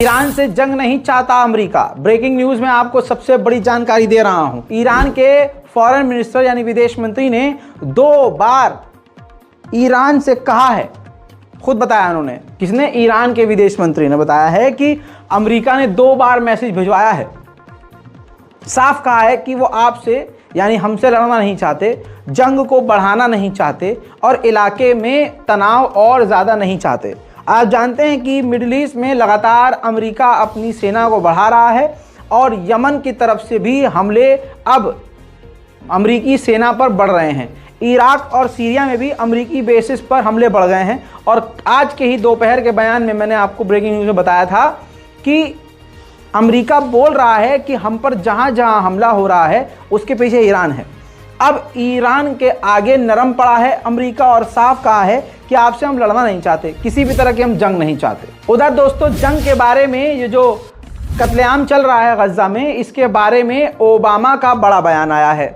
Iran से जंग नहीं चाहता अमेरिका। ब्रेकिंग न्यूज में आपको सबसे बड़ी जानकारी दे रहा हूं। ईरान के फॉरेन मिनिस्टर यानी विदेश मंत्री ने 2 बार ईरान से कहा है, खुद बताया उन्होंने। किसने? ईरान के विदेश मंत्री ने बताया है कि अमेरिका ने 2 बार मैसेज भिजवाया है। साफ कहा है कि वो आपसे यानी हमसे लड़ना नहीं चाहते, जंग को बढ़ाना नहीं चाहते और इलाके में तनाव और ज़्यादा नहीं चाहते। आप जानते हैं कि मिडिल ईस्ट में लगातार अमेरिका अपनी सेना को बढ़ा रहा है और यमन की तरफ से भी हमले अब अमेरिकी सेना पर बढ़ रहे हैं। इराक और सीरिया में भी अमेरिकी बेसिस पर हमले बढ़ गए हैं। और आज के ही दोपहर के बयान में मैंने आपको ब्रेकिंग न्यूज़ में बताया था कि अमेरिका बोल रहा है कि हम पर जहां जहां हमला हो रहा है उसके पीछे ईरान है। अब ईरान के आगे नरम पड़ा है अमेरिका और साफ कहा है कि आपसे हम लड़ना नहीं चाहते, किसी भी तरह की हम जंग नहीं चाहते। उधर दोस्तों, जंग के बारे में ये जो कत्लेआम चल रहा है गजा में, इसके बारे में ओबामा का बड़ा बयान आया है।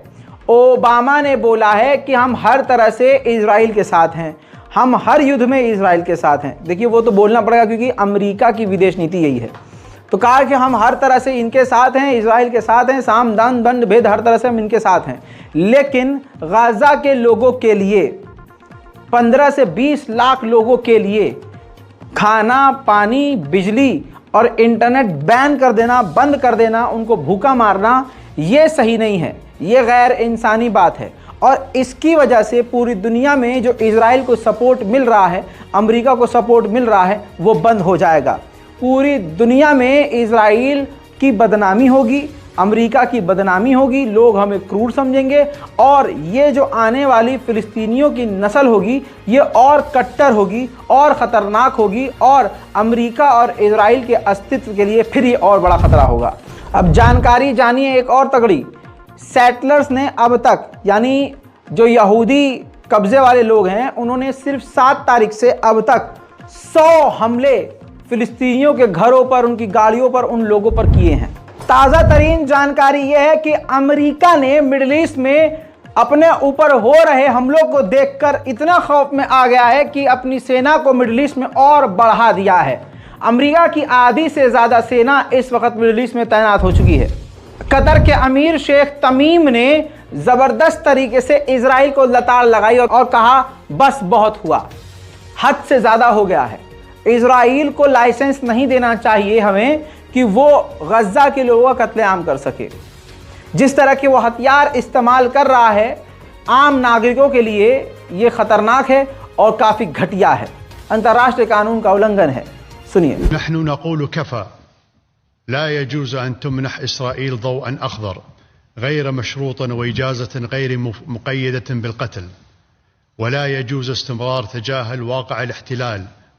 ओबामा ने बोला है कि हम हर तरह से इजराइल के साथ हैं, हम हर युद्ध में इजराइल के साथ हैं। देखिए, वो तो बोलना पड़ेगा क्योंकि अमेरिका की विदेश नीति यही है। तो कहा कि हम हर तरह से इनके साथ हैं, इजराइल के साथ हैं, साम दान दंड भेद हर तरह से हम इनके साथ हैं। लेकिन गाजा के लोगों के लिए, 15 से 20 लाख लोगों के लिए खाना, पानी, बिजली और इंटरनेट बैन कर देना, बंद कर देना, उनको भूखा मारना, ये सही नहीं है, ये गैर इंसानी बात है। और इसकी वजह से पूरी दुनिया में जो इजराइल को सपोर्ट मिल रहा है, अमेरिका को सपोर्ट मिल रहा है, वो बंद हो जाएगा। पूरी दुनिया में इजराइल की बदनामी होगी, अमेरिका की बदनामी होगी, लोग हमें क्रूर समझेंगे और ये जो आने वाली फ़िलिस्तीनियों की नस्ल होगी ये और कट्टर होगी और ख़तरनाक होगी और अमेरिका और इजराइल के अस्तित्व के लिए फिर ये और बड़ा ख़तरा होगा। अब जानकारी जानिए एक और तगड़ी। सेटलर्स ने अब तक, यानी जो यहूदी कब्ज़े वाले लोग हैं, उन्होंने सिर्फ 7 तारीख से अब तक 100 हमले फ़िलिस्तीनियों के घरों पर, उनकी गाड़ियों पर, उन लोगों पर किए हैं। ताज़ा तरीन जानकारी यह है कि अमेरिका ने मिडिल ईस्ट में अपने ऊपर हो रहे हमलों को देखकर इतना खौफ में आ गया है कि अपनी सेना को मिडिल ईस्ट में और बढ़ा दिया है। अमेरिका की आधी से ज़्यादा सेना इस वक्त मिडिल ईस्ट में तैनात हो चुकी है। कतर के अमीर शेख तमीम ने ज़बरदस्त तरीके से इजराइल को लताड़ लगाई और कहा बस बहुत हुआ, हद से ज़्यादा हो गया है। इजराइल को लाइसेंस नहीं देना चाहिए हमें कि वो गजा के लोगों का कत्लेआम कर सके। जिस तरह के वो हथियार इस्तेमाल कर रहा है आम नागरिकों के लिए, ये खतरनाक है और काफ़ी घटिया है, अंतर्राष्ट्रीय कानून का उल्लंघन है। सुनिए। नहनु नक़ूलु कफ़ा ला यजूज़ अन तुमनह इस्राईल ज़ौअन अख़ज़र गैर मशरूतन व इजाज़तन गैर मुक़य्यदतन बिलक़त्ल वला यजूज़ इस्तिमरार तजाह वाक़िअ अल-इहतिलाल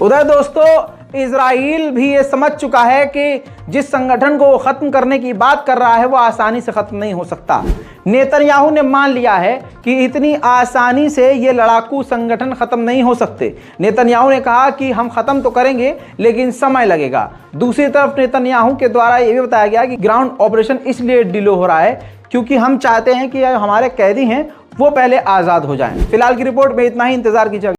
उधर दोस्तों, इजराइल भी ये समझ चुका है कि जिस संगठन को वो ख़त्म करने की बात कर रहा है वो आसानी से ख़त्म नहीं हो सकता। नेतन्याहू ने मान लिया है कि इतनी आसानी से ये लड़ाकू संगठन ख़त्म नहीं हो सकते। नेतन्याहू ने कहा कि हम ख़त्म तो करेंगे लेकिन समय लगेगा। दूसरी तरफ नेतन्याहू के द्वारा ये भी बताया गया कि ग्राउंड ऑपरेशन इसलिए डिले हो रहा है क्योंकि हम चाहते हैं कि हमारे कैदी हैं वो पहले आज़ाद हो जाएं। फिलहाल की रिपोर्ट में इतना ही, इंतज़ार कीजिए।